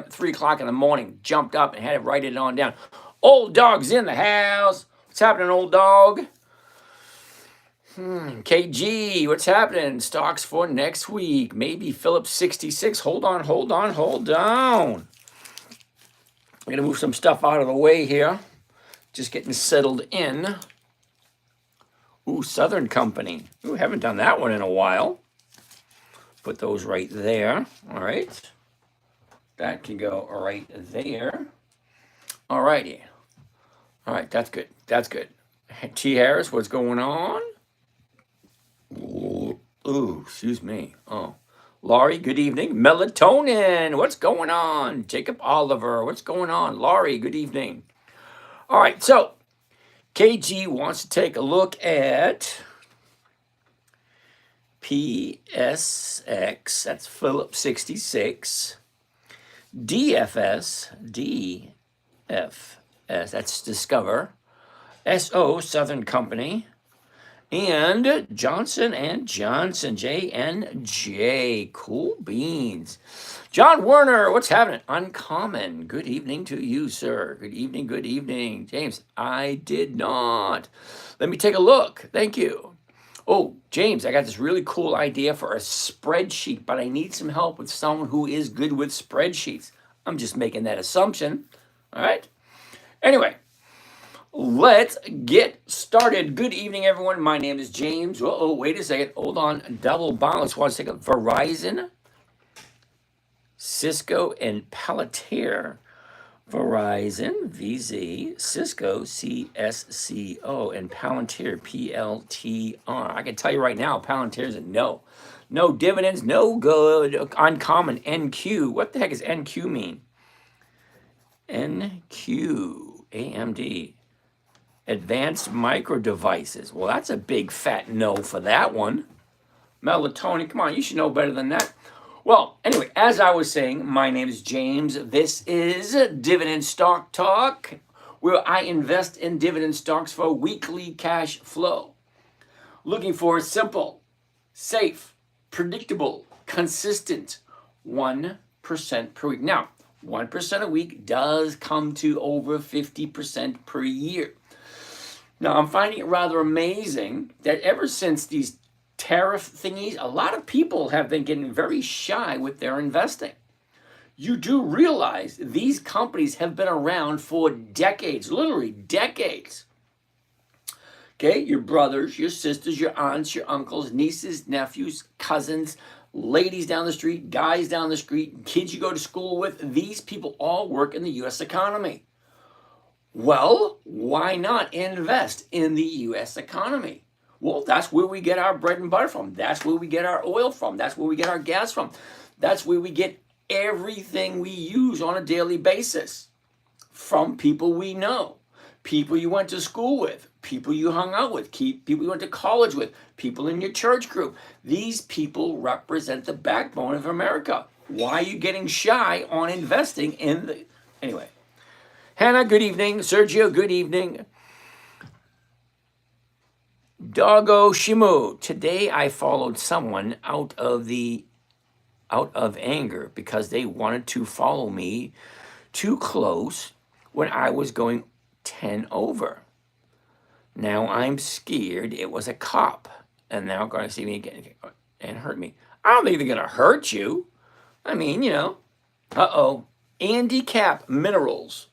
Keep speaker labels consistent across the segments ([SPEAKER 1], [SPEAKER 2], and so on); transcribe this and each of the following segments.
[SPEAKER 1] at 3 o'clock in the morning, jumped up and had to write it on down. Old dog's in the house. What's happening, old dog? KG, what's happening? Stocks for next week. Maybe Phillips 66. Hold on. I'm going to move some stuff out of the way here. Just getting settled in. Ooh, Southern Company. Ooh, haven't done that one in a while. Put those right there. All right. That can go right there. All righty. All right, that's good. That's good. T. Harris, what's going on? Ooh, excuse me. Oh. Laurie, good evening. Melatonin, what's going on? Jacob Oliver, what's going on? Laurie, good evening. All right, so KG wants to take a look at PSX, that's Phillips 66. DFS, that's Discover. SO, Southern Company. And Johnson & Johnson, J&J, cool beans. John Werner, what's happening? Uncommon, good evening to you, sir. Good evening. James, I did not. Let me take a look, thank you. Oh, James, I got this really cool idea for a spreadsheet, but I need some help with someone who is good with spreadsheets. I'm just making that assumption, all right? Anyway, let's get started. Good evening, everyone. My name is James. Uh-oh, wait a second. Hold on. Double balance. Want to take a Verizon, Cisco, and Palantir. Verizon, VZ, Cisco, CSCO, and Palantir, PLTR. I can tell you right now, Palantir is a no. No dividends, no good. Uncommon, NQ. What the heck does NQ mean? NQ, AMD. Advanced Micro Devices. Well, that's a big fat no for that one. Melatonin, come on, you should know better than that. Well, anyway, as I was saying, my name is James. This is Dividend Stock Talk, where I invest in dividend stocks for weekly cash flow. Looking for a simple, safe, predictable, consistent 1% per week. Now, 1% a week does come to over 50% per year. Now, I'm finding it rather amazing that ever since these tariff thingies, a lot of people have been getting very shy with their investing. You do realize these companies have been around for decades, literally decades. Okay, your brothers, your sisters, your aunts, your uncles, nieces, nephews, cousins, ladies down the street, guys down the street, kids you go to school with, these people all work in the U.S. economy. Well, why not invest in the U.S. economy? Well, that's where we get our bread and butter from. That's where we get our oil from. That's where we get our gas from. That's where we get everything we use on a daily basis from people we know, people you went to school with, people you hung out with, people you went to college with, people in your church group. These people represent the backbone of America. Why are you getting shy on investing in the... Anyway. Hannah, good evening. Sergio, good evening. Doggo Shimu. Today I followed someone out of anger because they wanted to follow me too close when I was going 10 over. Now I'm scared it was a cop and now going to see me again and hurt me. I don't think they're going to hurt you. I mean, you know. Uh-oh. Andy Cap Minerals.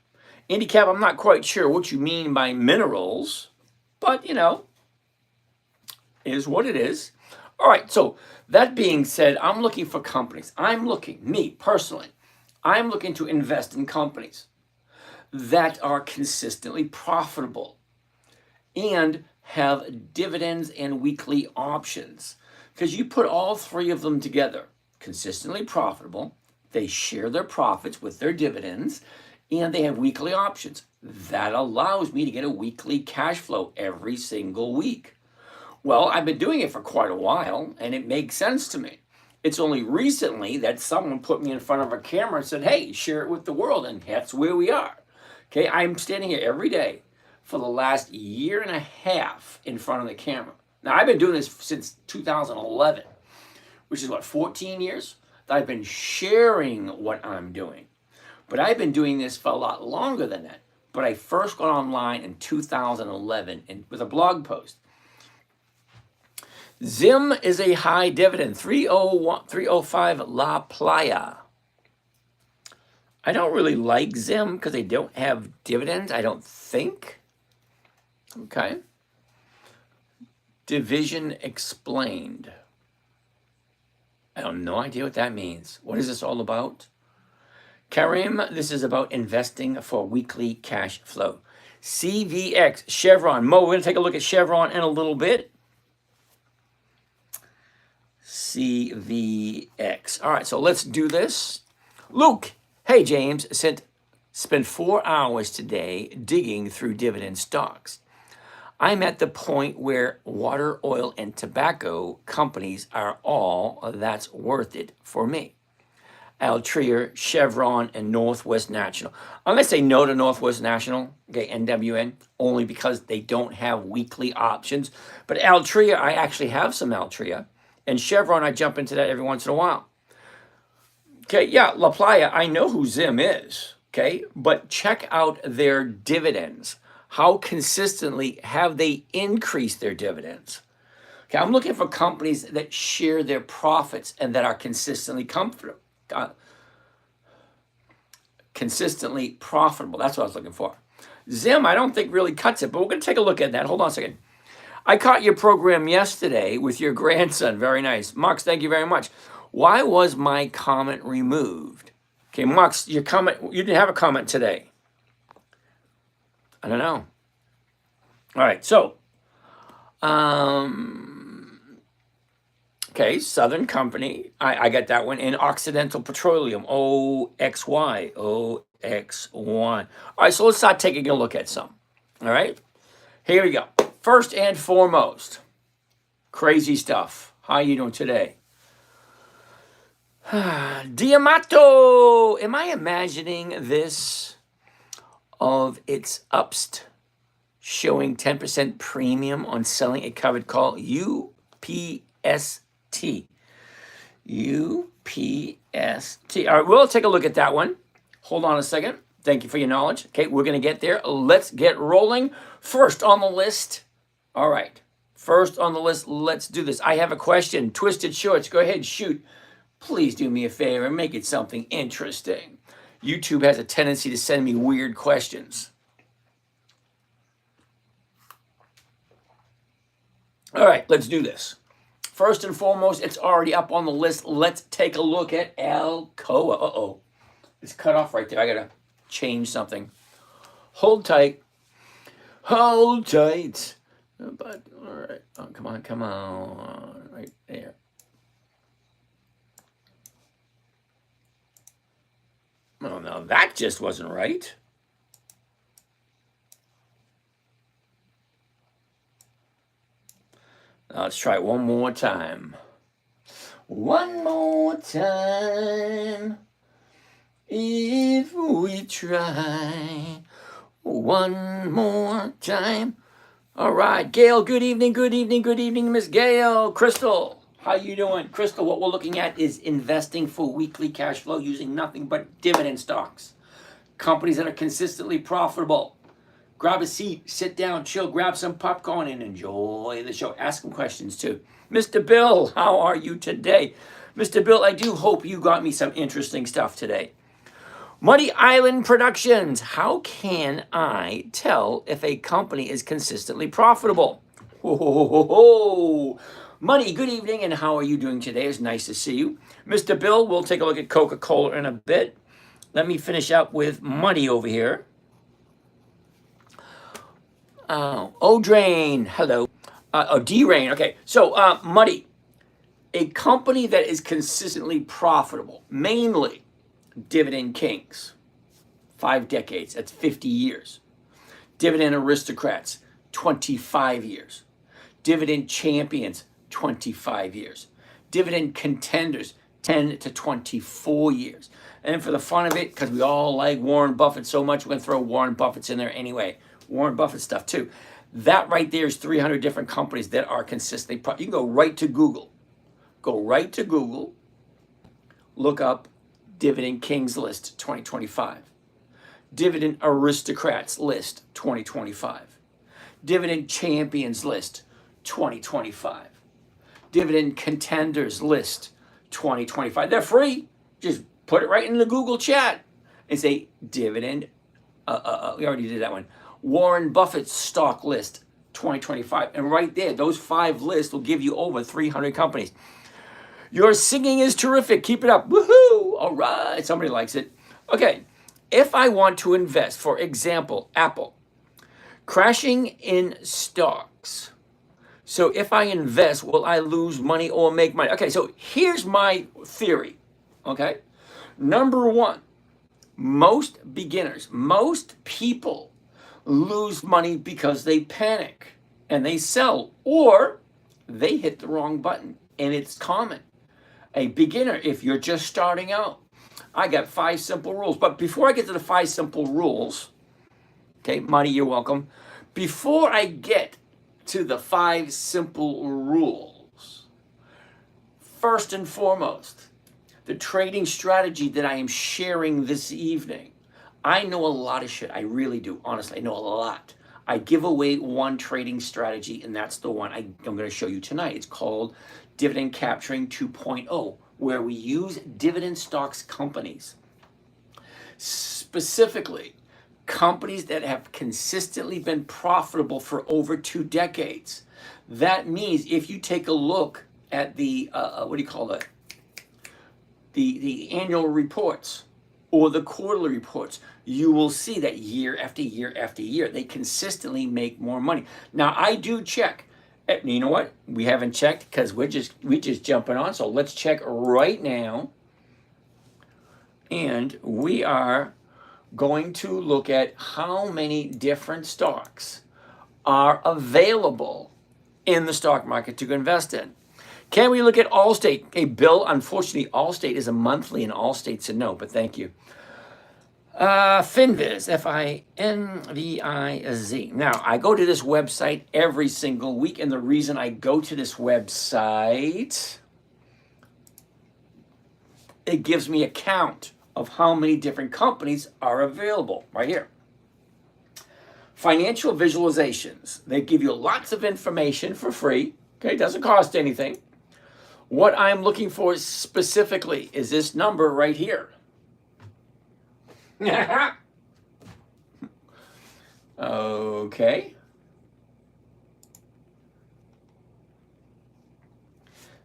[SPEAKER 1] Andy Cap, I'm not quite sure what you mean by minerals, but, you know, is what it is. All right, so that being said, I'm looking for companies. Me personally, I'm looking to invest in companies that are consistently profitable and have dividends and weekly options. Because you put all three of them together, consistently profitable, they share their profits with their dividends, and they have weekly options. That allows me to get a weekly cash flow every single week. Well, I've been doing it for quite a while, and it makes sense to me. It's only recently that someone put me in front of a camera and said, hey, share it with the world, and that's where we are. Okay, I'm standing here every day for the last year and a half in front of the camera. Now, I've been doing this since 2011, which is what, 14 years? That I've been sharing what I'm doing. But I've been doing this for a lot longer than that. But I first got online in 2011 and with a blog post. Zim is a high dividend, 305 La Playa. I don't really like Zim because they don't have dividends, I don't think. Okay. Division explained. I have no idea what that means. What is this all about? Karim, this is about investing for weekly cash flow. CVX, Chevron. Mo, we're going to take a look at Chevron in a little bit. CVX. All right, so let's do this. Luke, hey, James, spent 4 hours today digging through dividend stocks. I'm at the point where water, oil, and tobacco companies are all that's worth it for me. Altria, Chevron, and Northwest National. I'm going to say no to Northwest National, okay, NWN, only because they don't have weekly options. But Altria, I actually have some Altria. And Chevron, I jump into that every once in a while. Okay, yeah, La Playa, I know who Zim is, okay? But check out their dividends. How consistently have they increased their dividends? Okay, I'm looking for companies that share their profits and that are consistently consistently profitable. That's what I was looking for. Zim, I don't think really cuts it, but we're going to take a look at that. Hold on a second. I caught your program yesterday with your grandson. Very nice. Marks, thank you very much. Why was my comment removed? Okay, Marks, your comment, you didn't have a comment today. I don't know. All right, so, okay, Southern Company. I got that one. In Occidental Petroleum, OXY, OXY. All right, so let's start taking a look at some. All right, here we go. First and foremost, crazy stuff. How are you doing today? Diamato. Am I imagining this of its UPST showing 10% premium on selling a covered call? UPST. UPST. All right, we'll take a look at that one. Hold on a second. Thank you for your knowledge. Okay, we're going to get there. Let's get rolling. First on the list. All right. First on the list, let's do this. I have a question. Twisted Shorts, go ahead, shoot. Please do me a favor and make it something interesting. YouTube has a tendency to send me weird questions. All right, let's do this. First and foremost, it's already up on the list. Let's take a look at Alcoa. Uh-oh. It's cut off right there. I got to change something. Hold tight. Hold tight. But, all right. Oh, come on, come on. Right there. Oh, no, that just wasn't right. Now let's try it one more time. One more time. If we try. One more time. All right, Gail, good evening, good evening, good evening, Miss Gail. Crystal, how you doing? Crystal, what we're looking at is investing for weekly cash flow using nothing but dividend stocks. Companies that are consistently profitable. Grab a seat, sit down, chill, grab some popcorn, and enjoy the show. Ask some questions, too. Mr. Bill, how are you today? Mr. Bill, I do hope you got me some interesting stuff today. Muddy Island Productions. How can I tell if a company is consistently profitable? Ho. Muddy, good evening, and how are you doing today? It's nice to see you. Mr. Bill, we'll take a look at Coca-Cola in a bit. Let me finish up with Muddy over here. O'Drain, hello. D-Rain, okay. So, Muddy, a company that is consistently profitable, mainly Dividend Kings, 5 decades, that's 50 years. Dividend Aristocrats, 25 years. Dividend Champions, 25 years. Dividend Contenders, 10 to 24 years. And for the fun of it, because we all like Warren Buffett so much, we're going to throw Warren Buffett's in there anyway. Warren Buffett stuff too. That right there is 300 different companies that are consistently profitable. You can go right to Google. Go right to Google. Look up Dividend Kings list 2025. Dividend Aristocrats list 2025. Dividend Champions list 2025. Dividend Contenders list 2025. They're free. Just put it right in the Google chat and say dividend. We already did that one. Warren Buffett's stock list 2025. And right there, those 5 lists will give you over 300 companies. Your singing is terrific. Keep it up. Woohoo! All right. Somebody likes it. Okay. If I want to invest, for example, Apple, crashing in stocks. So if I invest, will I lose money or make money? Okay, so here's my theory. Okay. Number 1, most beginners, most people lose money because they panic and they sell, or they hit the wrong button. And it's common. A beginner, if you're just starting out, I got 5 simple rules. But before I get to the 5 simple rules, okay, Money, you're welcome. Before I get to the 5 simple rules, first and foremost, the trading strategy that I am sharing this evening, I know a lot of shit. I really do. Honestly, I know a lot. I give away one trading strategy, and that's the one I'm going to show you tonight. It's called Dividend Capturing 2.0, where we use dividend stocks companies, specifically companies that have consistently been profitable for over 2 decades. That means if you take a look at the, what do you call it? The annual reports or the quarterly reports, you will see that year after year after year, they consistently make more money. Now, I do check. You know what? We haven't checked because we're just jumping on. So let's check right now. And we are going to look at how many different stocks are available in the stock market to invest in. Can we look at Allstate? Hey, Bill, unfortunately, Allstate is a monthly and Allstate's a no, but thank you. Finviz, Finviz. Now, I go to this website every single week, and the reason I go to this website, it gives me a count of how many different companies are available right here. Financial visualizations. They give you lots of information for free. Okay, it doesn't cost anything. What I'm looking for specifically is this number right here. Okay.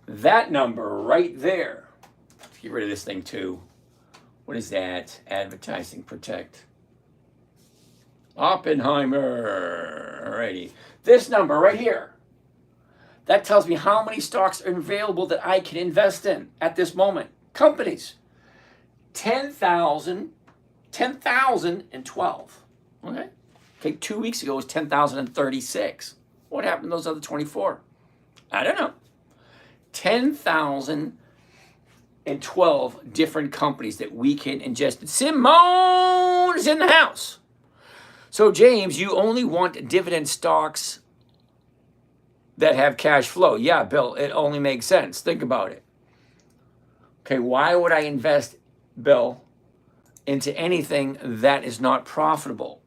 [SPEAKER 1] That number right there. Let's get rid of this thing too. What is that? Advertising protect. Oppenheimer. Alrighty. This number right here. That tells me how many stocks are available that I can invest in at this moment. Companies. 10,012. Okay. 2 weeks ago it was 10,036. What happened to those other 24? I don't know. 10,012 different companies that we can ingest. Simone is in the house. So, James, you only want dividend stocks that have cash flow. Yeah, Bill, it only makes sense. Think about it. Okay, why would I invest, Bill, into anything that is not profitable?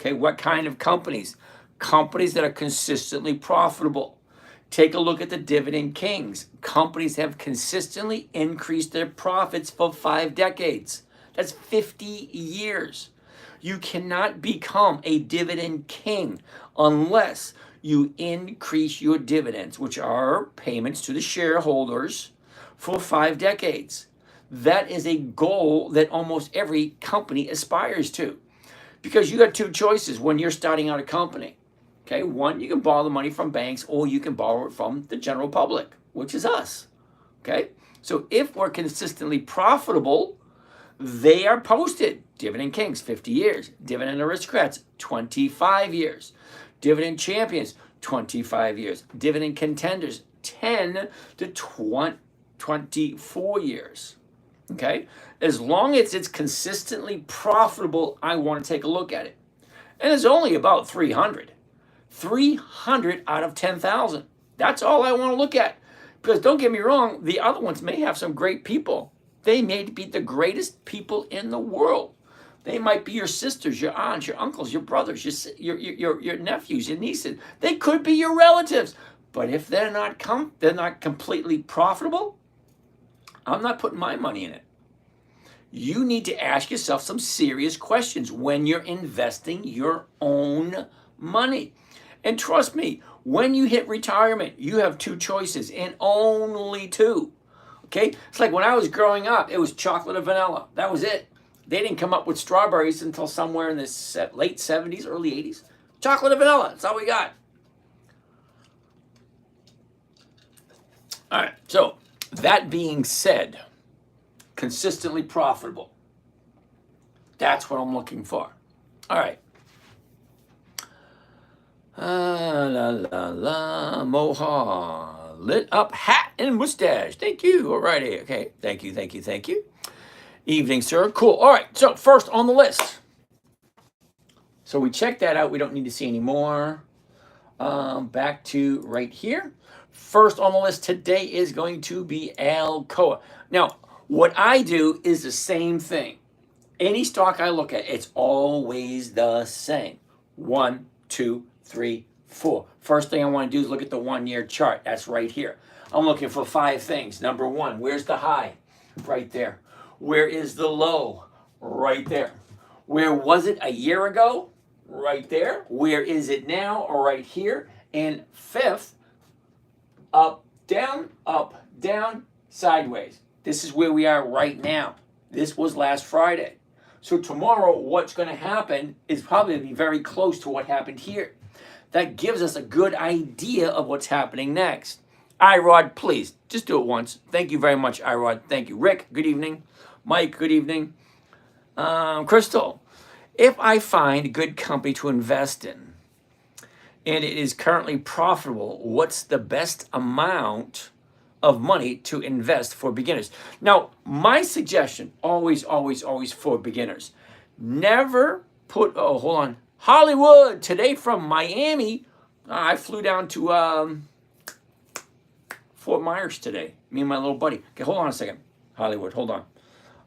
[SPEAKER 1] Okay, what kind of companies? Companies that are consistently profitable. Take a look at the Dividend Kings. Companies have consistently increased their profits for 5 decades. That's 50 years. You cannot become a dividend king unless you increase your dividends, which are payments to the shareholders, for 5 decades. That is a goal that almost every company aspires to. Because you got 2 choices when you're starting out a company. Okay, one, you can borrow the money from banks, or you can borrow it from the general public, which is us. Okay, so if we're consistently profitable, they are posted. Dividend Kings, 50 years. Dividend Aristocrats, 25 years. Dividend Champions, 25 years. Dividend Contenders, 10 to 24 years. Okay, as long as it's consistently profitable, I want to take a look at it. And it's only about 300. 300 out of 10,000. That's all I want to look at. Because don't get me wrong, the other ones may have some great people They may be the greatest people in the world. They might be your sisters, your aunts, your uncles, your brothers, your nephews, your nieces. They could be your relatives. But if they're not completely profitable, I'm not putting my money in it. You need to ask yourself some serious questions when you're investing your own money. And trust me, when you hit retirement, you have two choices and only two. Okay? It's like when I was growing up, it was chocolate or vanilla. That was it. They didn't come up with strawberries until somewhere in the late 70s, early 80s. Chocolate or vanilla. That's all we got. All right. So, that being said, consistently profitable. That's what I'm looking for. All right. La la la, Moha, lit up hat and mustache. Thank you. All righty. Okay. Thank you. Thank you. Thank you. Evening, sir. Cool. All right. So first on the list. So we checked that out. We don't need to see any more. Back to right here. First on the list today is going to be Alcoa. Now, what I do is the same thing. Any stock I look at, it's always the same. 1, 2, 3, 4. First thing I want to do is look at the 1-year chart. That's right here. I'm looking for 5 things. Number 1, where's the high? Right there. Where is the low? Right there. Where was it a year ago? Right there. Where is it now? Right here. And 5th, up, down, sideways. This is where we are right now. This was last Friday. So tomorrow, what's going to happen is probably going to be very close to what happened here. That gives us a good idea of what's happening next. Irod, please, just do it once. Thank you very much, Irod. Thank you. Rick, good evening. Mike, good evening. Crystal, if I find a good company to invest in and it is currently profitable, what's the best amount of money to invest for beginners? Now, my suggestion, always for beginners, never put, oh, hold on. Hollywood, today from Miami. I flew down to Fort Myers today, me and my little buddy. Okay, hold on a second. Hollywood, hold on.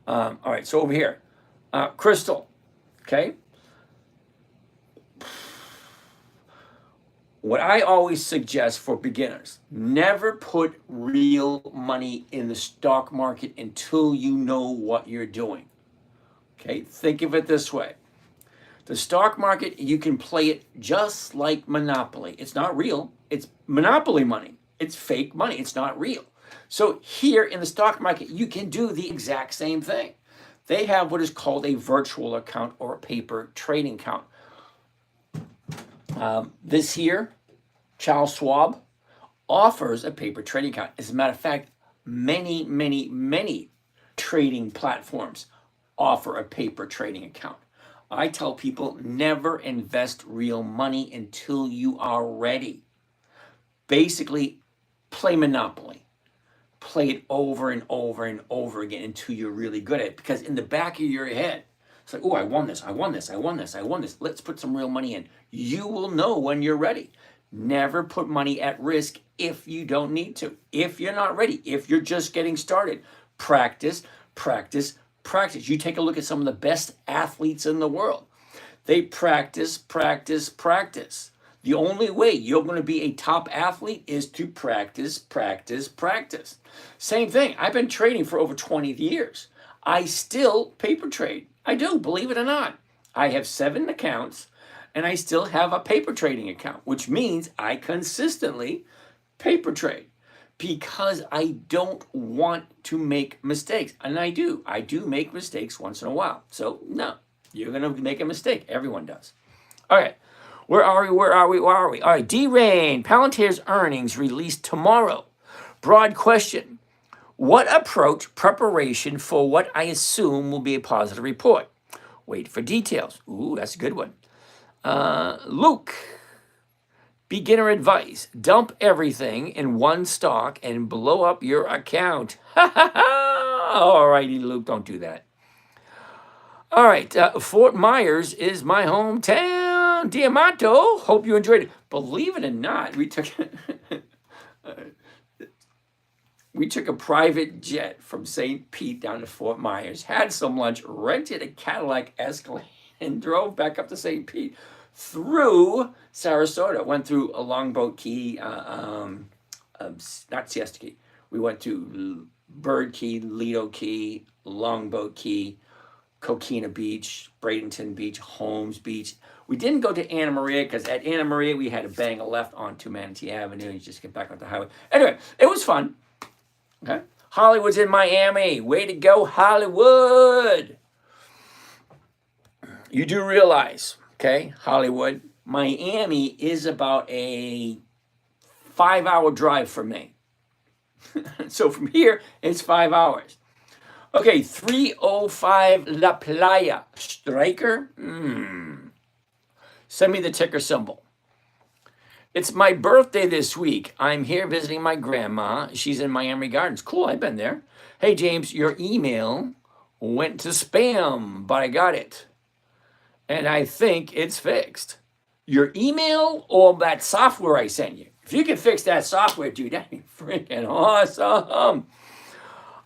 [SPEAKER 1] All right, so over here, Crystal, okay? What I always suggest for beginners, never put real money in the stock market until you know what you're doing. Okay, think of it this way. The stock market, you can play it just like Monopoly. It's not real. It's Monopoly money. It's fake money. It's not real. So here in the stock market, you can do the exact same thing. They have what is called a virtual account or a paper trading account. This here, Charles Schwab, offers a paper trading account. As a matter of fact, many trading platforms offer a paper trading account. I tell people never invest real money until you are ready. Basically, play Monopoly. Play it over and over and over again until you're really good at it. Because in the back of your head, it's like, oh, I won this. Let's put some real money in. You will know when you're ready. Never put money at risk if you don't need to. If you're not ready, if you're just getting started, practice. You take a look at some of the best athletes in the world. They practice. The only way you're going to be a top athlete is to practice. Same thing. I've been trading for over 20 years. I still paper trade. I do, believe it or not. I have 7 accounts, and I still have a paper trading account, which means I consistently paper trade because I don't want to make mistakes. And I do make mistakes once in a while. So no, you're going to make a mistake. Everyone does. All right. Where are we? All right, D-Rain, Palantir's earnings released tomorrow. Broad question. What approach preparation for what I assume will be a positive report? Wait for details. Ooh, that's a good one. Luke, beginner advice. Dump everything in one stock and blow up your account. All righty, Luke, don't do that. All right, Fort Myers is my hometown. Diamato, hope you enjoyed it. Believe it or not, we took We took a private jet from St. Pete down to Fort Myers, had some lunch, rented a Cadillac Escalade, and drove back up to St. Pete through Sarasota. Went through a Longboat Key, not Siesta Key. We went to Bird Key, Lido Key, Longboat Key, Coquina Beach, Bradenton Beach, Holmes Beach. We didn't go to Anna Maria because at Anna Maria we had to bang a left onto Manatee Avenue and just get back on the highway. Anyway, it was fun. Okay, Hollywood's in Miami. Way to go, Hollywood. You do realize, okay, Hollywood, Miami is about a 5-hour drive from me. So from here, it's 5 hours. Okay, 305 La Playa. Striker? Send me the ticker symbol. It's my birthday this week. I'm here visiting my grandma. She's in Miami Gardens. Cool, I've been there. Hey, James, your email went to spam, but I got it. And I think it's fixed. Your email or that software I sent you? If you can fix that software, dude, that'd be freaking awesome.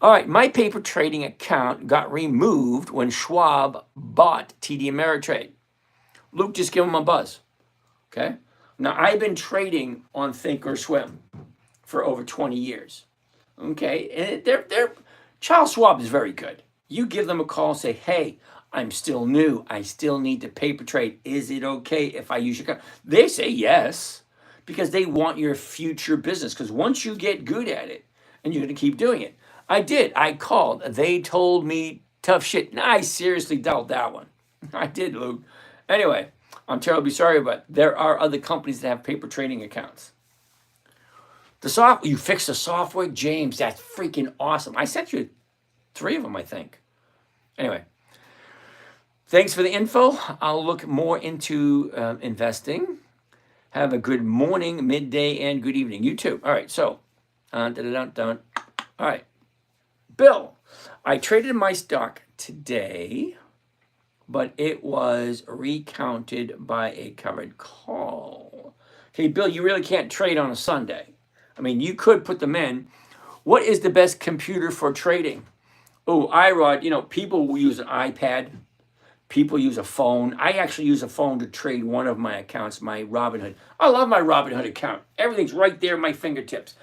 [SPEAKER 1] All right, my paper trading account got removed when Schwab bought TD Ameritrade. Luke, just give him a buzz, okay? Now, I've been trading on Thinkorswim for over 20 years, okay? And Charles Schwab is very good. You give them a call, say, hey, I'm still new. I still need to paper trade. Is it okay if I use your account? They say yes, because they want your future business. Because once you get good at it, and you're going to keep doing it. I did. I called. They told me tough shit. Nah, I seriously doubt that one. I did, Luke. Anyway, I'm terribly sorry, but there are other companies that have paper trading accounts. You fixed the software? James, that's freaking awesome. I sent you 3 of them, I think. Anyway, thanks for the info. I'll look more into investing. Have a good morning, midday, and good evening. You too. All right, so, all right. Bill, I traded my stock today, but it was recounted by a covered call. Okay, Bill, you really can't trade on a Sunday. I mean, you could put them in. What is the best computer for trading? Oh, iRod, people will use an iPad. People use a phone. I actually use a phone to trade one of my accounts, my Robinhood. I love my Robinhood account. Everything's right there at my fingertips.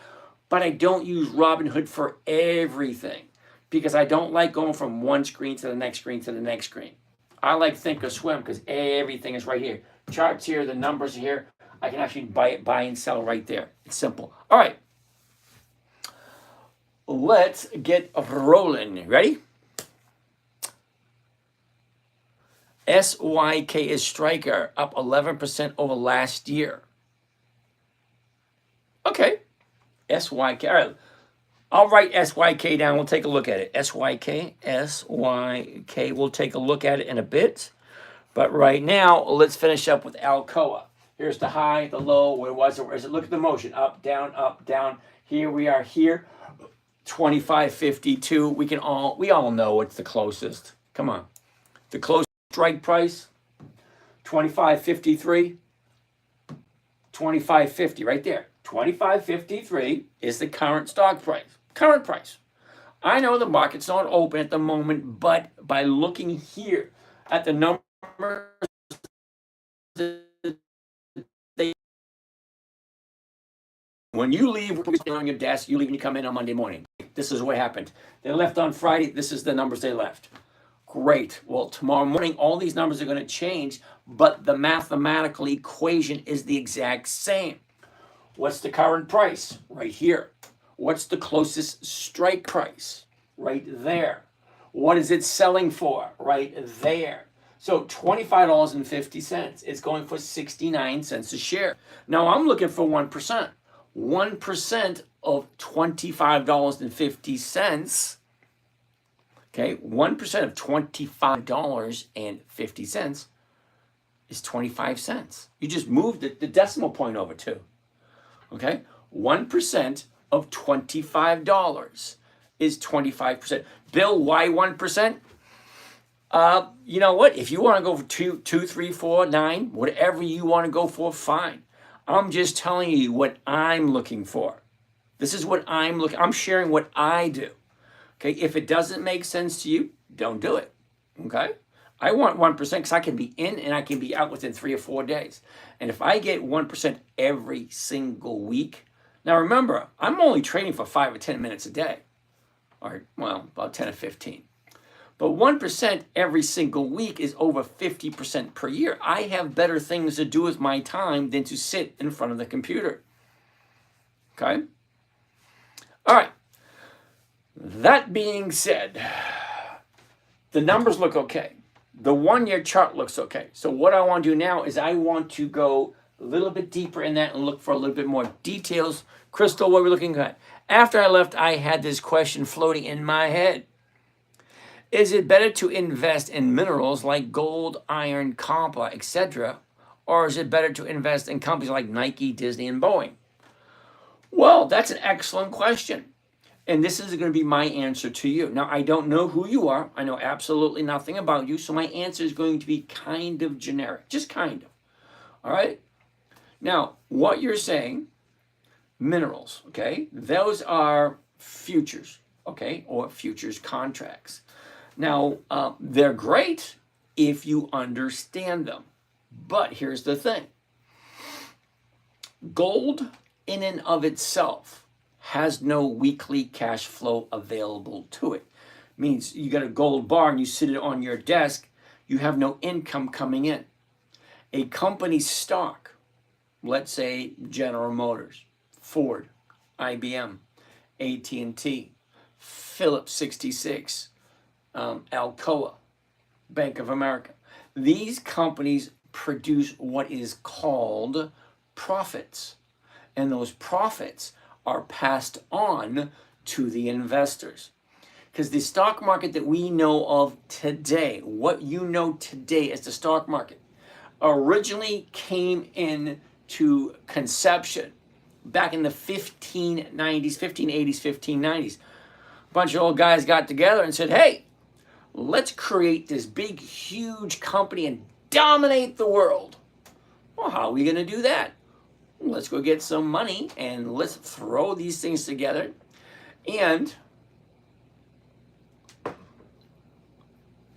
[SPEAKER 1] But I don't use Robinhood for everything because I don't like going from one screen to the next screen to the next screen. I like Thinkorswim because everything is right here. Charts here, the numbers are here. I can actually buy and sell right there. It's simple. All right. Let's get rolling. Ready? SYK is Striker, up 11% over last year. Okay. SYK. All right. I'll write SYK down. We'll take a look at it. SYK. We'll take a look at it in a bit. But right now, let's finish up with Alcoa. Here's the high, the low. Where was it? Where is it? Look at the motion. Up, down, up, down. Here we are here. 25.52. We all know what's the closest. Come on. The closest strike price, 25.53. 25.50 right there. 25.53 is the current stock price. Current price. I know the market's not open at the moment, but by looking here at the numbers, when you leave on your desk, you leave and you come in on Monday morning. This is what happened. They left on Friday. This is the numbers they left. Great. Well, tomorrow morning, all these numbers are going to change, but the mathematical equation is the exact same. What's the current price? Right here. What's the closest strike price? Right there. What is it selling for? Right there. So $25.50. It's going for 69 cents a share. Now I'm looking for 1%. 1% of $25.50. Okay, 1% of $25.50 is 25 cents. You just moved the decimal point over too. Okay, 1% of $25 is 25%. Bill, why 1%? You know what? If you want to go for 2, 3, 4, 9, whatever you want to go for, fine. I'm just telling you what I'm looking for. This is what I'm looking. I'm sharing what I do. Okay, if it doesn't make sense to you, don't do it. Okay, I want 1% because I can be in and I can be out within 3 or 4 days. And if I get 1% every single week, now remember, I'm only trading for 5 or 10 minutes a day, or well, about 10 or 15. But 1% every single week is over 50% per year. I have better things to do with my time than to sit in front of the computer. Okay? All right. That being said, the numbers look okay. The 1-year chart looks okay. So what I want to do now is I want to go a little bit deeper in that and look for a little bit more details. Crystal, what we're looking at. After I left, I had this question floating in my head. Is it better to invest in minerals like gold, iron, copper, etc., or is it better to invest in companies like Nike, Disney, and Boeing? Well, that's an excellent question. And this is going to be my answer to you. Now, I don't know who you are. I know absolutely nothing about you. So my answer is going to be kind of generic, just kind of. All right? Now, what you're saying, minerals, okay? Those are futures, okay? Or futures contracts. Now, they're great if you understand them. But here's the thing. Gold in and of itself has no weekly cash flow available to it. Means you got a gold bar and you sit it on your desk, you have no income coming in. A company's stock, let's say General Motors, Ford, IBM, AT&T, Phillips 66, Alcoa, Bank of America. These companies produce what is called profits. And those profits are passed on to the investors. Because the stock market that we know of today, what you know today as the stock market, originally came into conception back in the 1580s, 1590s. A bunch of old guys got together and said, hey, let's create this big, huge company and dominate the world. Well, how are we going to do that? Let's go get some money and let's throw these things together and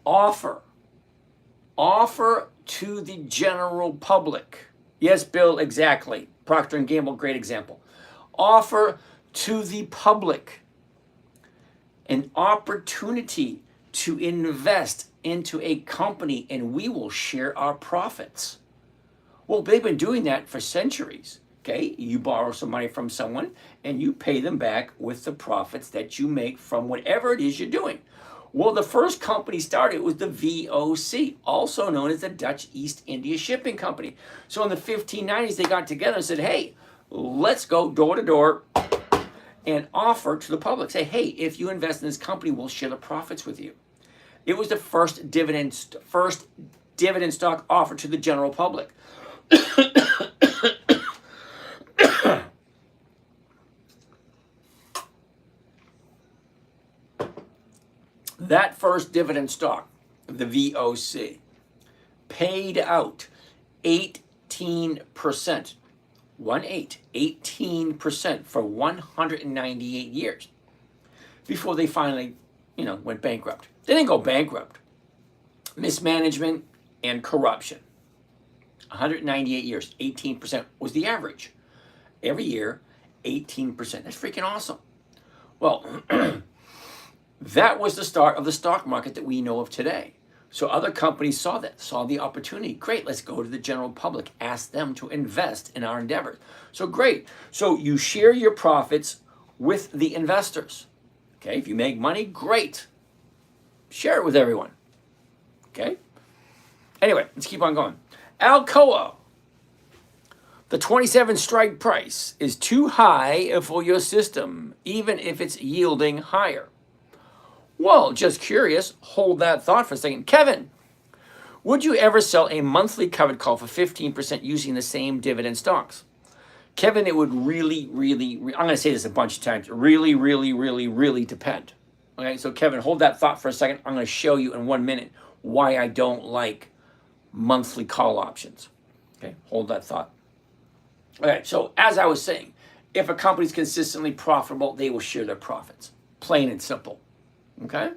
[SPEAKER 1] offer to the general public. Yes, Bill, exactly. Procter & Gamble, great example. Offer to the public an opportunity to invest into a company and we will share our profits. Well, they've been doing that for centuries. Okay, you borrow some money from someone and you pay them back with the profits that you make from whatever it is you're doing. Well, the first company started was the VOC, also known as the Dutch East India Shipping Company. So in the 1590s, they got together and said, hey, let's go door to door and offer to the public. Say, hey, if you invest in this company, we'll share the profits with you. It was the first dividend stock offered to the general public. That first dividend stock, the VOC, paid out 18%, 18% for 198 years before they finally, went bankrupt. They didn't go bankrupt. Mismanagement and corruption. 198 years, 18% was the average. Every year, 18%. That's freaking awesome. Well, that was the start of the stock market that we know of today. So other companies saw that, saw the opportunity. Great, let's go to the general public, ask them to invest in our endeavors. So great. So you share your profits with the investors. Okay, if you make money, great. Share it with everyone. Okay? Anyway, let's keep on going. Alcoa. The 27 strike price is too high for your system, even if it's yielding higher. Well, just curious, hold that thought for a second. Kevin, would you ever sell a monthly covered call for 15% using the same dividend stocks? Kevin, it would really, I'm going to say this a bunch of times, really depend. Okay, so Kevin, hold that thought for a second. I'm going to show you in 1 minute why I don't like monthly call options. Okay, hold that thought. All right, so as I was saying, if a company's consistently profitable, they will share their profits. Plain and simple. Okay?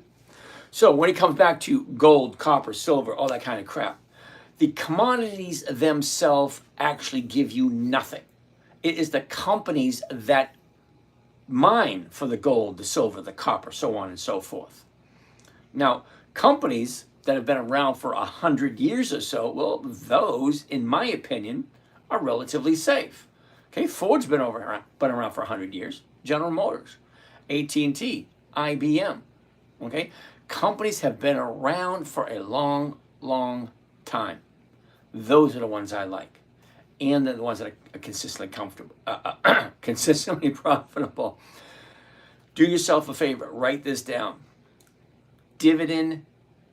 [SPEAKER 1] So when it comes back to gold, copper, silver, all that kind of crap, the commodities themselves actually give you nothing. It is the companies that mine for the gold, the silver, the copper, so on and so forth. Now, companies that have been around for 100 years or so, well, those, in my opinion, are relatively safe. Okay, Ford's been around for 100 years. General Motors, AT&T, IBM. Okay, companies have been around for a long, long time. Those are the ones I like, and they're the ones that are consistently comfortable, consistently profitable. Do yourself a favor, write this down. Dividend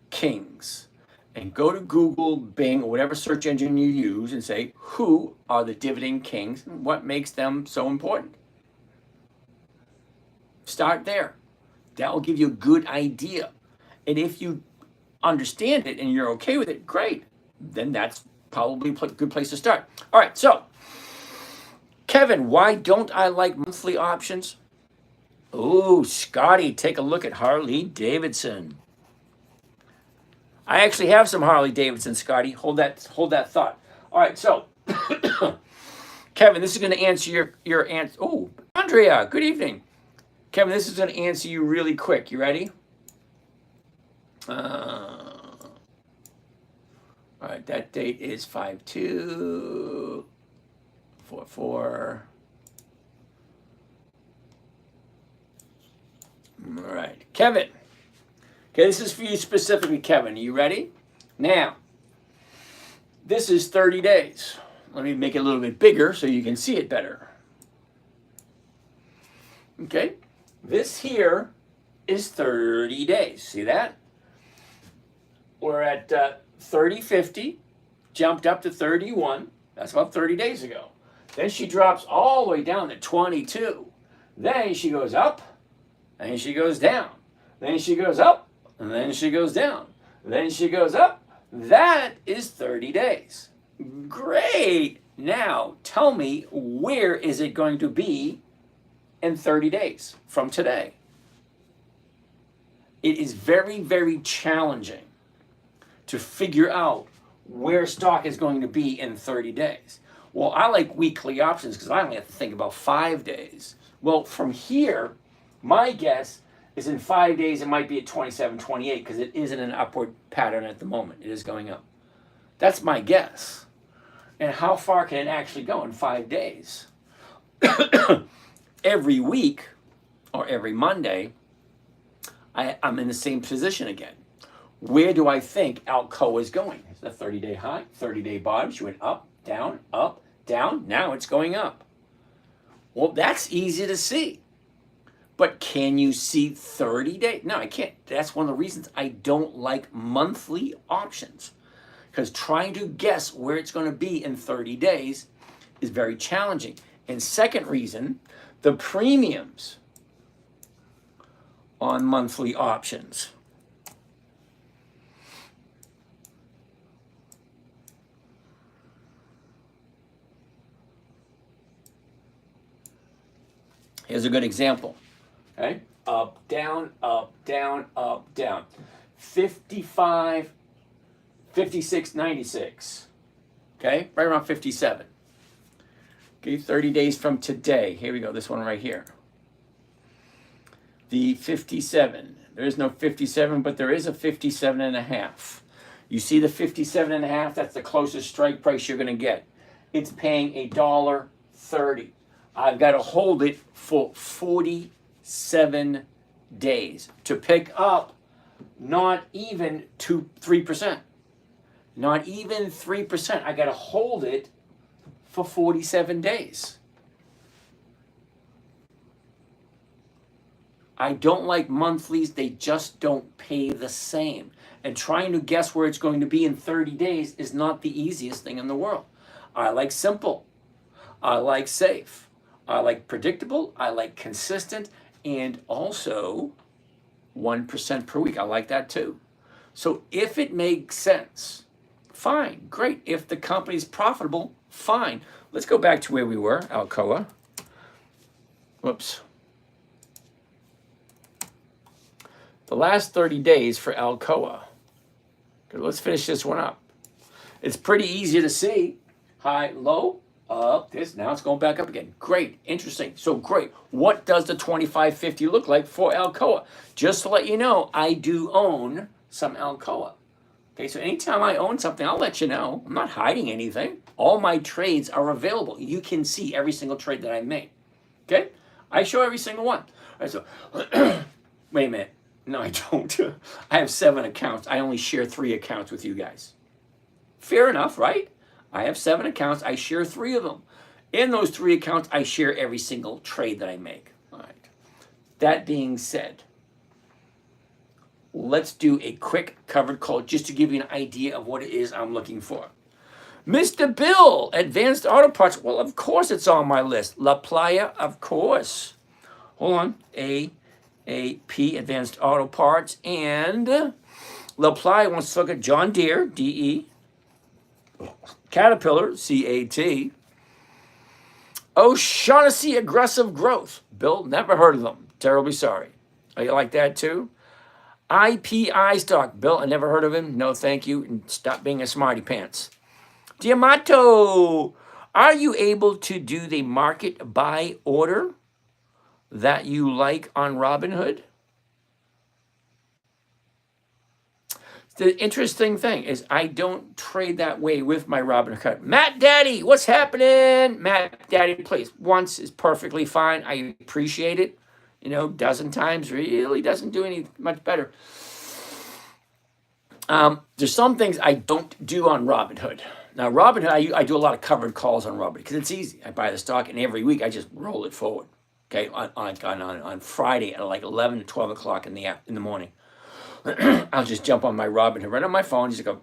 [SPEAKER 1] Kings, and go to Google, Bing, or whatever search engine you use, and say, who are the dividend kings and what makes them so important? Start there. That will give you a good idea. And if you understand it and you're okay with it, great. Then that's probably a good place to start. All right, so, Kevin, why don't I like monthly options? Oh, Scotty, take a look at Harley Davidson. I actually have some Harley Davidson, Scotty. Hold that thought. All right, so Kevin, this is going to answer your answer. Oh, Andrea, good evening. Kevin, this is going to answer you really quick. You ready? All right, that date is 5/2/44. All right, Kevin. Okay, this is for you specifically, Kevin. Are you ready? Now, this is 30 days. Let me make it a little bit bigger so you can see it better. Okay, this here is 30 days. See that? We're at 30.50, jumped up to 31. That's about 30 days ago. Then she drops all the way down to 22. Then she goes up, then she goes down. Then she goes up, and then she goes down. Then she goes up. That is 30 days. Great. Now, tell me, where is it going to be in 30 days from today? It is very, very challenging to figure out where stock is going to be in 30 days. Well, I like weekly options because I only have to think about 5 days. Well, from here, my guess is in 5 days it might be at 27, 28 because it is in an upward pattern at the moment. It is going up. That's my guess. And how far can it actually go in 5 days? Every week or every Monday, I'm in the same position again. Where do I think Alcoa is going? It's a 30-day high, 30-day bottom. She went up, down, up, down. Now it's going up. Well, that's easy to see. But can you see 30 days? No, I can't. That's one of the reasons I don't like monthly options. Because trying to guess where it's going to be in 30 days is very challenging. And second reason, the premiums on monthly options. Here's a good example. Okay, up, down, up, down, up, down. 55, 56, 96. Okay, right around 57. Okay, 30 days from today. Here we go, this one right here. The 57. There is no 57, but there is a 57.5. You see the 57.5? That's the closest strike price you're going to get. It's paying $1.30. I've got to hold it for 47 days to pick up not even 3%. Not even 3%. I got to hold it for 47 days. I don't like monthlies. They just don't pay the same. And trying to guess where it's going to be in 30 days is not the easiest thing in the world. I like simple. I like safe. I like predictable, I like consistent, and also 1% per week. I like that too. So if it makes sense, fine, great. If the company's profitable, fine. Let's go back to where we were, Alcoa. Whoops. The last 30 days for Alcoa. Okay, let's finish this one up. It's pretty easy to see. High, low, up, this. Now it's going back up again. Great. Interesting. So great. What does the 2550 look like for Alcoa? Just to let you know, I do own some Alcoa. Okay, so anytime I own something, I'll let you know. I'm not hiding anything. All my trades are available. You can see every single trade that I make. Okay? I show every single one. All right, so, wait a minute. No, I don't. I have 7 accounts. I only share 3 accounts with you guys. Fair enough, right? I have 7 accounts. I share 3 of them. In those 3 accounts, I share every single trade that I make. All right. That being said, let's do a quick covered call just to give you an idea of what it is I'm looking for. Mr. Bill, Advanced Auto Parts. Well, of course it's on my list. La Playa, of course. Hold on. AAP, Advanced Auto Parts. And La Playa wants to look at John Deere, DE. Caterpillar, CAT. O'Shaughnessy Aggressive Growth. Bill, never heard of them. Terribly sorry. Are you like that too? IPI stock. Bill, I never heard of him. No, thank you. And stop being a smarty pants. Diamato, are you able to do the market buy order that you like on Robinhood? The interesting thing is I don't trade that way with my Robinhood. Matt Daddy, what's happening? Matt Daddy, please. Once is perfectly fine. I appreciate it. You know, dozen times really doesn't do any much better. There's some things I don't do on Robinhood. Now, Robinhood, I do a lot of covered calls on Robinhood because it's easy. I buy the stock and every week I just roll it forward. Okay, on Friday at like 11 to 12 o'clock in the morning. I'll just jump on my Robinhood right on my phone. Just go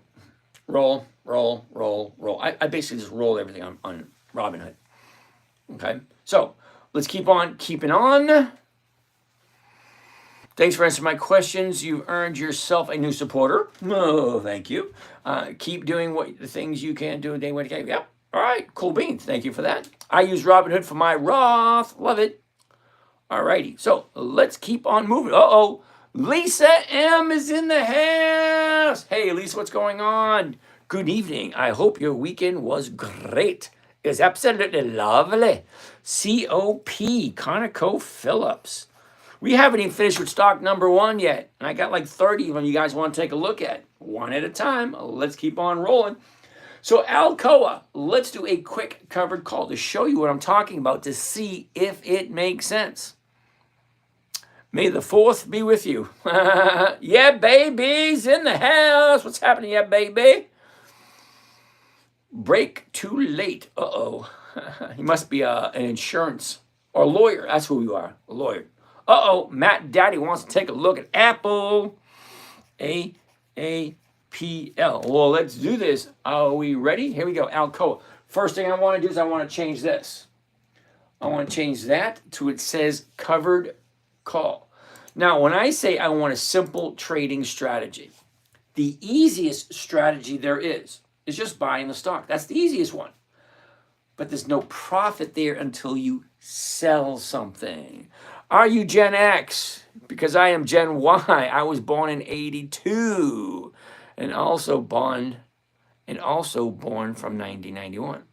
[SPEAKER 1] roll, roll, roll, roll. I basically just roll everything on Robinhood. Okay, so let's keep on keeping on. Thanks for answering my questions. You've earned yourself a new supporter. Oh, thank you. Keep doing the things you can do a day when you can. Yep. All right. Cool beans. Thank you for that. I use Robinhood for my Roth. Love it. All righty. So let's keep on moving. Uh-oh. Lisa M is in the house. Hey, Lisa, what's going on? Good evening. I hope your weekend was great. It's absolutely lovely. COP, ConocoPhillips. We haven't even finished with stock number 1 yet. And I got like 30 of them you guys want to take a look at. One at a time. Let's keep on rolling. So Alcoa, let's do a quick covered call to show you what I'm talking about to see if it makes sense. May the 4th be with you. Yeah, baby's in the house. What's happening, yeah, baby? Break too late. Uh-oh. He must be an insurance or a lawyer. That's who you are, a lawyer. Uh-oh, Matt Daddy wants to take a look at Apple. AAPL. Well, let's do this. Are we ready? Here we go, Alcoa. First thing I want to do is I want to change this. I want to change that to it says covered call. Now, when I say I want a simple trading strategy, the easiest strategy there is just buying the stock. That's the easiest one. But there's no profit there until you sell something. Are you Gen X? Because I am Gen Y. I was born in 82 and also born from 1991.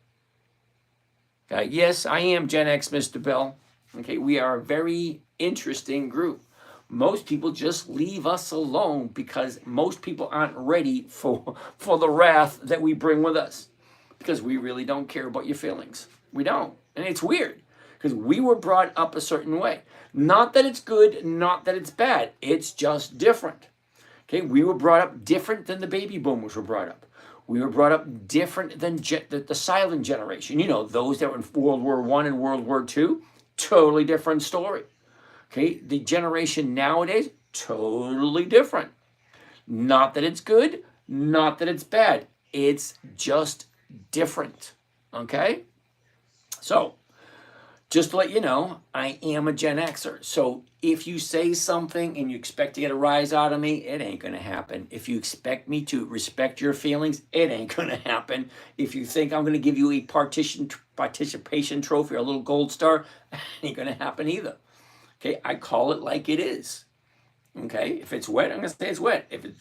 [SPEAKER 1] Yes, I am Gen X, Mr. Bell. Okay, we are a very interesting group. Most people just leave us alone because most people aren't ready for the wrath that we bring with us. Because we really don't care about your feelings. We don't. And it's weird. Because we were brought up a certain way. Not that it's good, not that it's bad. It's just different. Okay, we were brought up different than the baby boomers were brought up. We were brought up different than the silent generation. You know, those that were in World War I and World War II. Totally different story. Okay, the generation nowadays, totally different. Not that it's good, not that it's bad. It's just different. Okay? So, just to let you know, I am a Gen Xer. So if you say something and you expect to get a rise out of me, it ain't going to happen. If you expect me to respect your feelings, it ain't going to happen. If you think I'm going to give you a participation trophy or a little gold star, it ain't going to happen either. Okay, I call it like it is. Okay, if it's wet, I'm going to say it's wet. It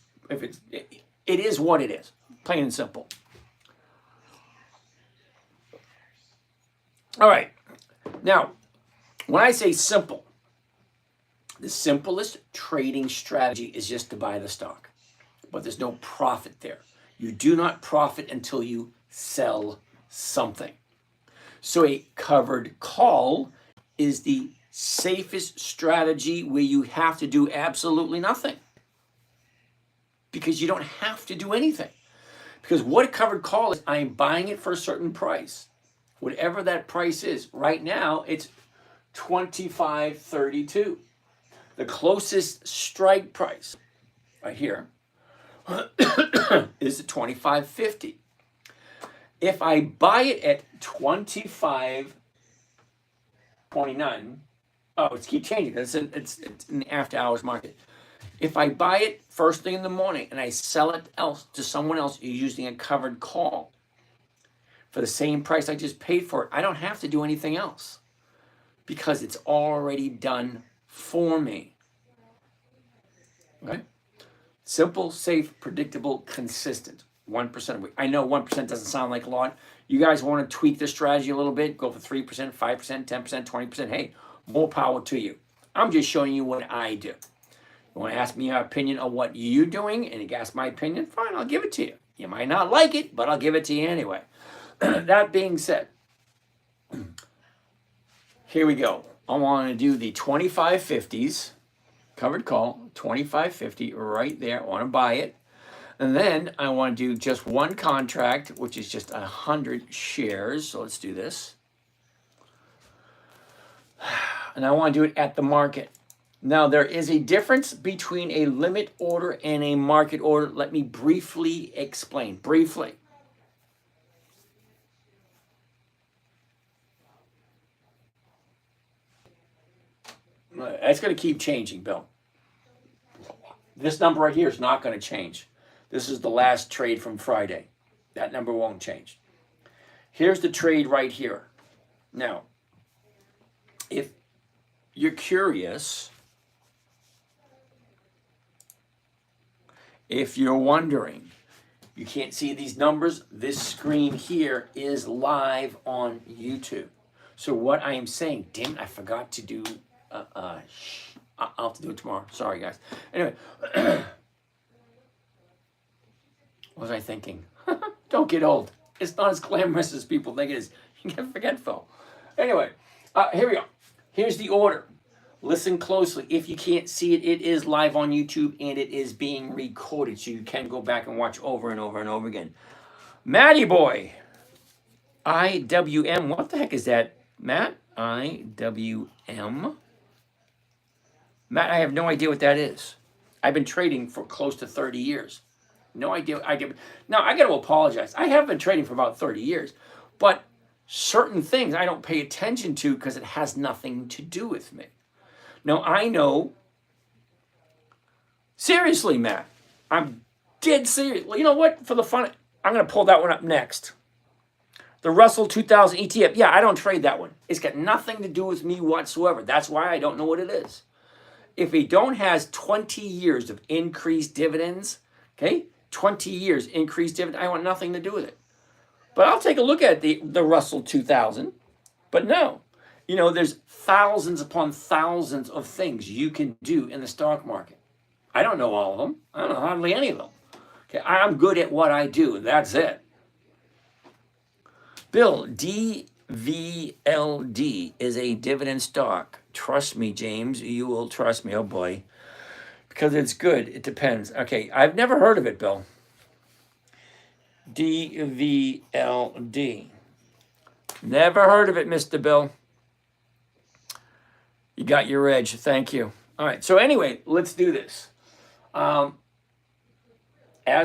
[SPEAKER 1] is what it is, plain and simple. All right. Now, when I say simple, the simplest trading strategy is just to buy the stock, but there's no profit there. You do not profit until you sell something. So a covered call is the safest strategy where you have to do absolutely nothing, because you don't have to do anything. Because what a covered call is, I'm buying it for a certain price. Whatever that price is. Right now, it's $25.32. The closest strike price right here is $25.50. If I buy it at $25.29, it's keep changing. It's in the after hours market. If I buy it first thing in the morning and I sell it to someone else using a covered call for the same price I just paid for it, I don't have to do anything else, because it's already done for me. Okay? Simple, safe, predictable, consistent. 1% a week. I know 1% doesn't sound like a lot. You guys want to tweak the strategy a little bit, go for 3%, 5%, 10%, 20%. Hey, more power to you. I'm just showing you what I do. You want to ask me your opinion on what you're doing, and you ask my opinion, fine, I'll give it to you. You might not like it, but I'll give it to you anyway. That being said, here we go. I want to do the 25.50s, covered call, 25.50 right there. I want to buy it. And then I want to do just one contract, which is just 100 shares. So let's do this. And I want to do it at the market. Now, there is a difference between a limit order and a market order. Let me briefly explain. Briefly. It's going to keep changing, Bill. This number right here is not going to change. This is the last trade from Friday. That number won't change. Here's the trade right here. Now, if you're curious, if you're wondering, you can't see these numbers, this screen here is live on YouTube. So what I am saying, damn it, I forgot to do, I'll have to do it tomorrow. Sorry, guys. Anyway, what was I thinking? Don't get old. It's not as glamorous as people think it is. You get forgetful. Anyway, here we go. Here's the order. Listen closely. If you can't see it, it is live on YouTube and it is being recorded, so you can go back and watch over and over and over again. Matty Boy. IWM. What the heck is that, Matt? IWM. Matt, I have no idea what that is. I've been trading for close to 30 years. No idea. Now, I got to apologize. I have been trading for about 30 years, but certain things I don't pay attention to because it has nothing to do with me. Now, I know, seriously, Matt, I'm dead serious. Well, you know what? For the fun, I'm going to pull that one up next. The Russell 2000 ETF. Yeah, I don't trade that one. It's got nothing to do with me whatsoever. That's why I don't know what it is. If a don't has 20 years of increased dividends, okay, 20 years increased dividend, I want nothing to do with it. But I'll take a look at the Russell 2000. But no, you know, there's thousands upon thousands of things you can do in the stock market. I don't know all of them. I don't know hardly any of them. Okay, I'm good at what I do, and that's it. Bill, DVLD is a dividend stock. Trust me, James. You will trust me. Oh, boy. Because it's good. It depends. Okay, I've never heard of it, Bill. DVLD. Never heard of it, Mr. Bill. You got your edge. Thank you. All right, so anyway, let's do this. As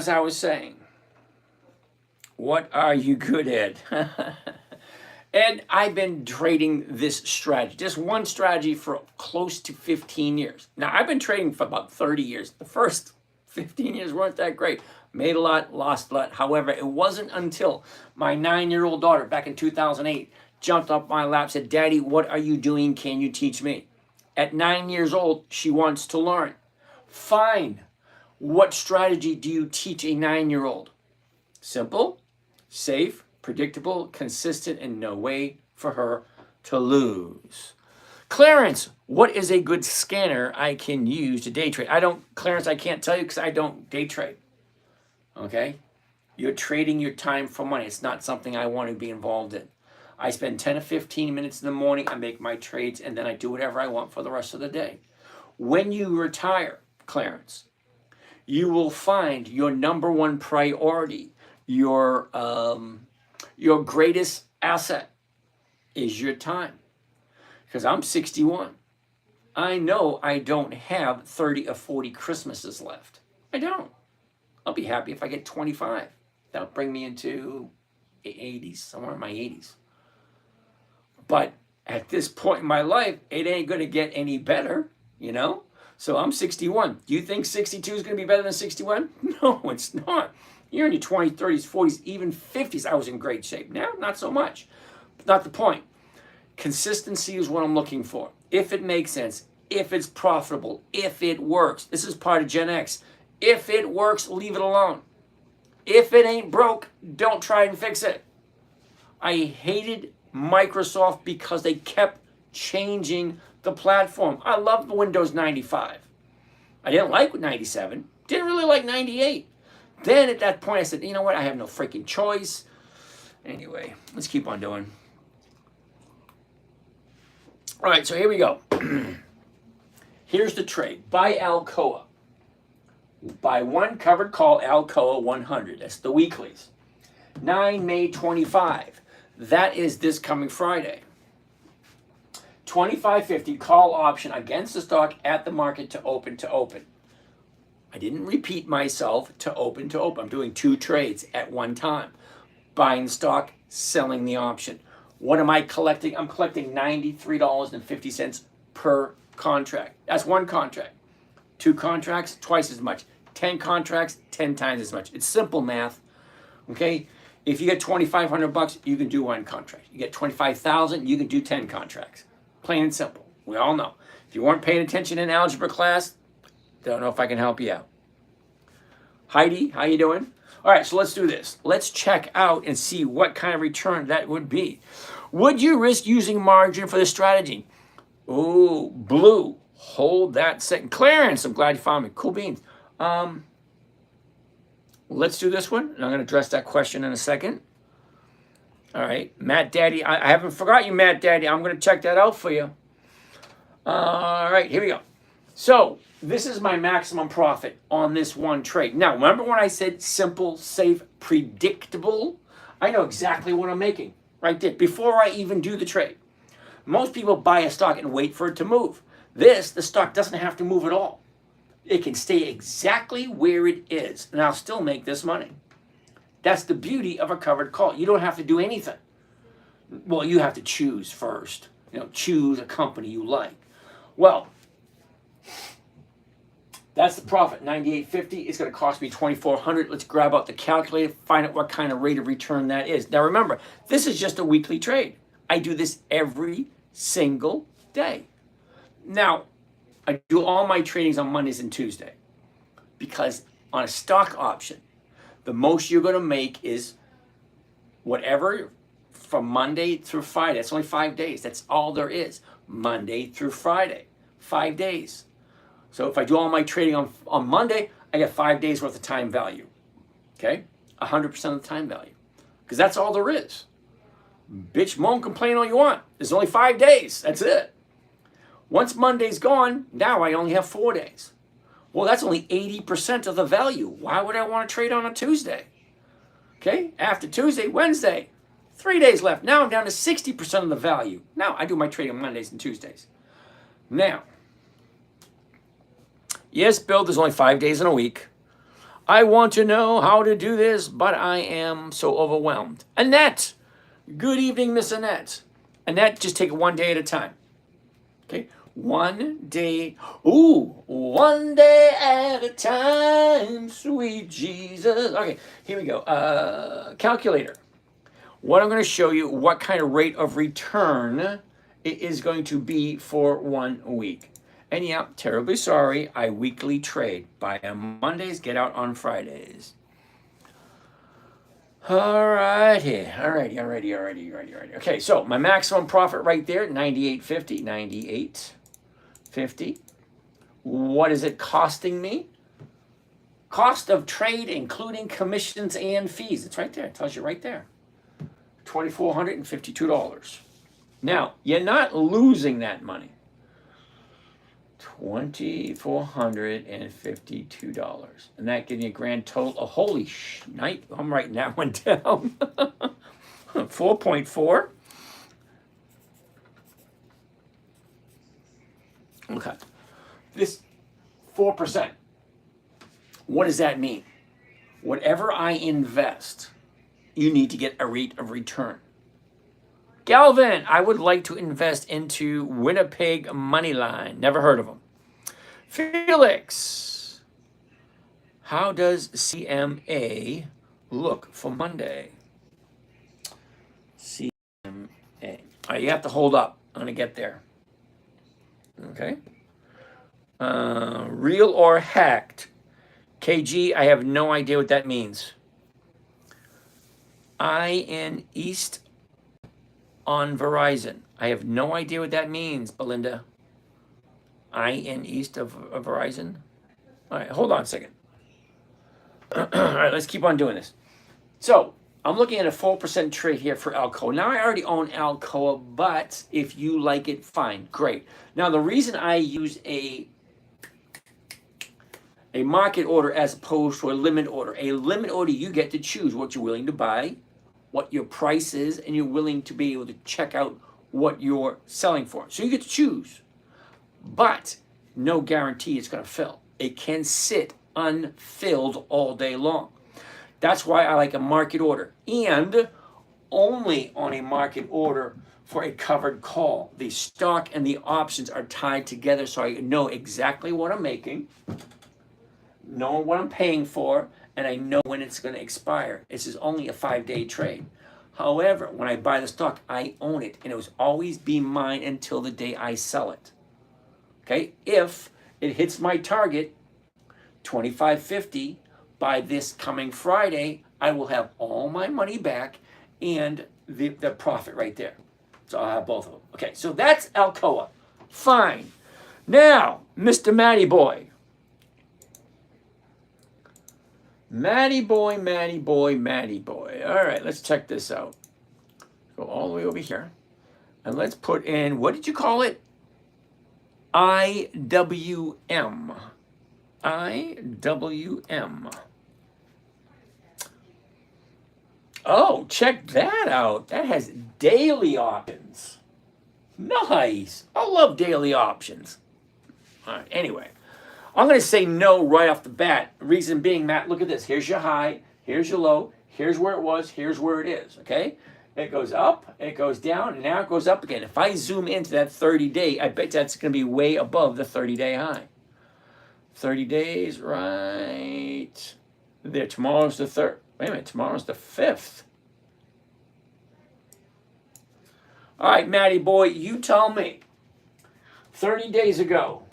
[SPEAKER 1] I was saying, what are you good at? And I've been trading this strategy, just one strategy, for close to 15 years. Now, I've been trading for about 30 years. The first 15 years weren't that great. Made a lot, lost a lot. However, it wasn't until my 9-year-old daughter back in 2008 jumped up my lap, said, "Daddy, what are you doing? Can you teach me?" At 9 years old, she wants to learn. Fine. What strategy do you teach a 9-year-old? Simple, safe, predictable, consistent, and no way for her to lose. Clarence, what is a good scanner I can use to day trade? Clarence, I can't tell you because I don't day trade. Okay? You're trading your time for money. It's not something I want to be involved in. I spend 10 to 15 minutes in the morning, I make my trades, and then I do whatever I want for the rest of the day. When you retire, Clarence, you will find your number one priority, your greatest asset is your time. Because I'm 61. I know I don't have 30 or 40 Christmases left. I don't. I'll be happy if I get 25. That'll bring me into 80s, somewhere in my 80s. But at this point in my life, it ain't going to get any better, you know? So I'm 61. Do you think 62 is going to be better than 61? No, it's not. You're in your 20s, 30s, 40s, even 50s. I was in great shape. Now, not so much. But not the point. Consistency is what I'm looking for. If it makes sense, if it's profitable, if it works. This is part of Gen X. If it works, leave it alone. If it ain't broke, don't try and fix it. I hated Microsoft because they kept changing the platform. I loved Windows 95. I didn't like 97. Didn't really like 98. Then at that point I said, you know what? I have no freaking choice. Anyway, let's keep on doing. All right, so here we go. Here's the trade. Buy Alcoa. Buy one covered call Alcoa 100. That's the weeklies. 9 May 25. That is this coming Friday. 25.50 call option against the stock at the market to open to open. I didn't repeat myself, to open to open. I'm doing 2 trades at one time. Buying stock, selling the option. What am I collecting? I'm collecting $93.50 per contract. That's one contract. 2 contracts, twice as much. 10 contracts, 10 times as much. It's simple math. Okay? If you get $2,500, you can do 1 contract. You get $25,000, you can do 10 contracts. Plain and simple. We all know. If you weren't paying attention in algebra class, don't know if I can help you out. Heidi, how you doing? All right, so let's do this. Let's check out and see what kind of return that would be. Would you risk using margin for this strategy? Ooh, blue. Hold that second. Clarence, I'm glad you found me. Cool beans. Let's do this one, and I'm going to address that question in a second. All right, Matt Daddy. I haven't forgot you, Matt Daddy. I'm going to check that out for you. All right, here we go. So this is my maximum profit on this one trade. Now, remember when I said simple, safe, predictable? I know exactly what I'm making right there before I even do the trade. Most people buy a stock and wait for it to move. The stock doesn't have to move at all. It can stay exactly where it is, and I'll still make this money. That's the beauty of a covered call. You don't have to do anything. Well, you have to choose first. Choose a company you like. Well, that's the profit, $98.50. It's going to cost me $2,400. Let's grab out the calculator, find out what kind of rate of return that is. Now remember, this is just a weekly trade. I do this every single day. Now, I do all my tradings on Mondays and Tuesdays because on a stock option, the most you're going to make is whatever from Monday through Friday. That's only 5 days. That's all there is. Monday through Friday. 5 days. So if I do all my trading on Monday, I get 5 days worth of time value. Okay? 100% of the time value. Because that's all there is. Bitch, moan, complain all you want. There's only 5 days. That's it. Once Monday's gone, now I only have 4 days. Well, that's only 80% of the value. Why would I want to trade on a Tuesday? Okay? After Tuesday, Wednesday. 3 days left. Now I'm down to 60% of the value. Now I do my trading on Mondays and Tuesdays. Now, yes, Bill, there's only 5 days in a week. I want to know how to do this, but I am so overwhelmed. Annette, Good evening, Miss Annette. Annette, just take it one day at a time. Okay, one day. Ooh, one day at a time, sweet Jesus. Okay, here we go. Calculator. What I'm going to show you what kind of rate of return it is going to be for 1 week. And yeah, terribly sorry, I weekly trade. Buy on Mondays, get out on Fridays. Alrighty. Okay, so my maximum profit right there, 98.50, 98.50. What is it costing me? Cost of trade, including commissions and fees. It's right there. It tells you right there. $2,452. Now, you're not losing that money. $2,452. And that gives you a grand total. Oh, holy shnight. I'm writing that one down. 4.4. Okay. This 4%. What does that mean? Whatever I invest, you need to get a rate of return. Galvin, I would like to invest into Winnipeg Moneyline. Never heard of them. Felix, how does CMA look for Monday? CMA. All right, you have to hold up. I'm going to get there. Okay. Real or hacked? KG, I have no idea what that means. IN East on Verizon. I have no idea what that means, Belinda. IN East of Verizon. All right, hold on a second. All right, let's keep on doing this. So I'm looking at a 4% trade here for Alcoa. Now I already own Alcoa, but if you like it, fine, great. Now the reason I use a market order as opposed to a limit order. A limit order, you get to choose what you're willing to buy, what your price is, and you're willing to be able to check out what you're selling for. So you get to choose, but no guarantee it's going to fill. It can sit unfilled all day long. That's why I like a market order, and only on a market order for a covered call. The stock and the options are tied together, so I know exactly what I'm making, know what I'm paying for, and I know when it's going to expire. This is only a 5-day trade. However, when I buy the stock, I own it, and it will always be mine until the day I sell it. Okay, if it hits my target, $25.50, by this coming Friday, I will have all my money back and the profit right there. So I'll have both of them. Okay, so that's Alcoa. Fine. Now, Mr. Matty Boy. Matty Boy. All right, let's check this out. Go all the way over here. And let's put in, what did you call it? IWM. IWM. Oh, check that out. That has daily options. Nice. I love daily options. All right, anyway. I'm going to say no right off the bat. Reason being, Matt, look at this. Here's your high. Here's your low. Here's where it was. Here's where it is. Okay? It goes up. It goes down. And now it goes up again. If I zoom into that 30-day, I bet that's going to be way above the 30-day high. 30 days, right there. Tomorrow's the 3rd. Wait a minute. Tomorrow's the 5th. All right, Matty boy, you tell me. 30 days ago,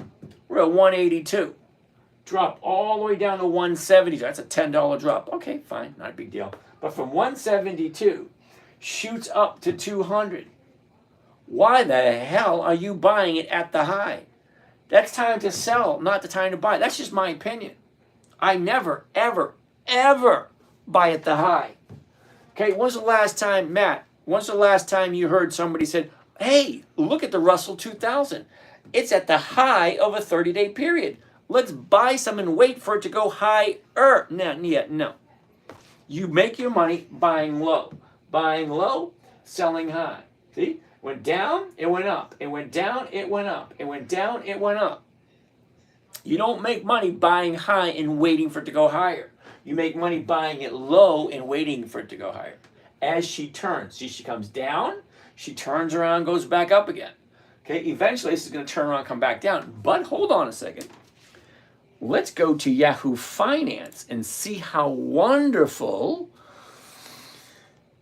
[SPEAKER 1] we're at 182. Dropped all the way down to 170. That's a $10 drop. Okay, fine. Not a big deal. But from 172, shoots up to 200. Why the hell are you buying it at the high? That's time to sell, not the time to buy. That's just my opinion. I never, ever, ever buy at the high. Okay, when's the last time, Matt, when's the last time you heard somebody said, hey, look at the Russell 2000. It's at the high of a 30-day period. Let's buy some and wait for it to go higher. No. You make your money buying low. Buying low, selling high. See? Went down, it went up. It went down, it went up. It went down, it went up. You don't make money buying high and waiting for it to go higher. You make money buying it low and waiting for it to go higher. as she turns. See, she comes down, she turns around, goes back up again. Okay, eventually this is going to turn around, come back down. But hold on a second. Let's go to Yahoo Finance and see how wonderful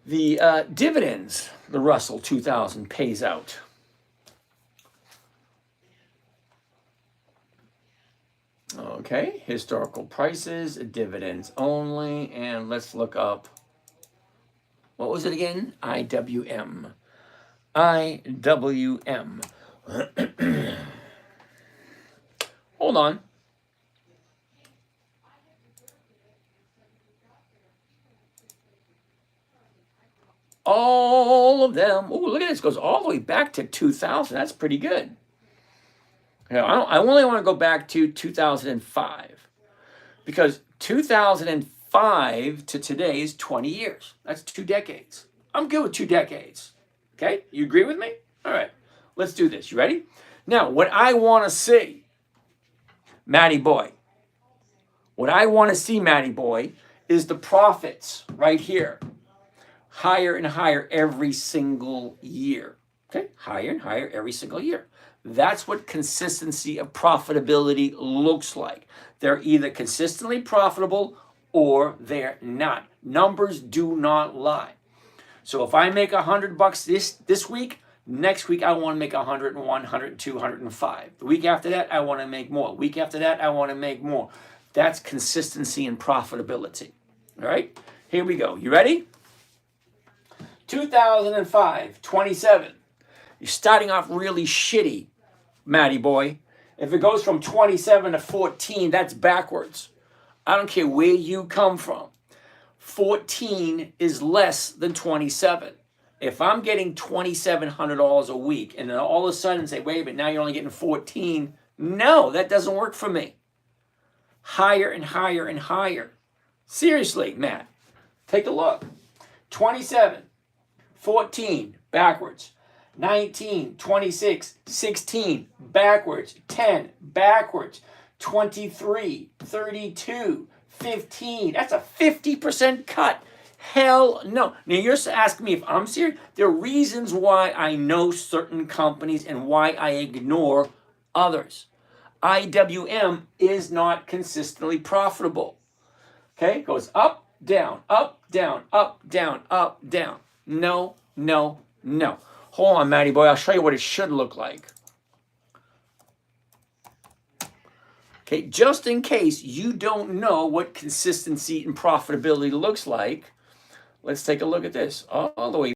[SPEAKER 1] the dividends the Russell 2000 pays out. Okay, historical prices, dividends only, and let's look up, what was it again? IWM. IWM. Hold on. All of them. Oh, look at this. It goes all the way back to 2000. That's pretty good. I only want to go back to 2005 because 2005 to today is 20 years. That's 2 decades. I'm good with 2 decades. Okay? You agree with me? All right. Let's do this. You ready? Now, what I want to see, Matty Boy, what I want to see, Matty Boy, is the profits right here. Higher and higher every single year. Okay? Higher and higher every single year. That's what consistency of profitability looks like. They're either consistently profitable or they're not. Numbers do not lie. So if I make $100 this week, next week I want to make 101, 102, 105. The week after that, I want to make more. Week after that, I want to make more. That's consistency and profitability. All right? Here we go. You ready? 2005, 27. You're starting off really shitty, Matty Boy. If it goes from 27 to 14, that's backwards. I don't care where you come from. 14 is less than 27. If I'm getting $2,700 a week and then all of a sudden say, wait a minute, now you're only getting 14. No, that doesn't work for me. Higher and higher and higher. Seriously, Matt, take a look. 27, 14, backwards. 19, 26, 16, backwards. 10, backwards. 23, 32, 15. That's a 50% cut. Hell no. Now you're asking me if I'm serious. There are reasons why I know certain companies and why I ignore others. IWM is not consistently profitable. Okay? It goes up, down, up, down, up, down, up, down. No, no, no. Hold on, Matty Boy. I'll show you what it should look like. Okay, just in case you don't know what consistency and profitability looks like, let's take a look at this. All the way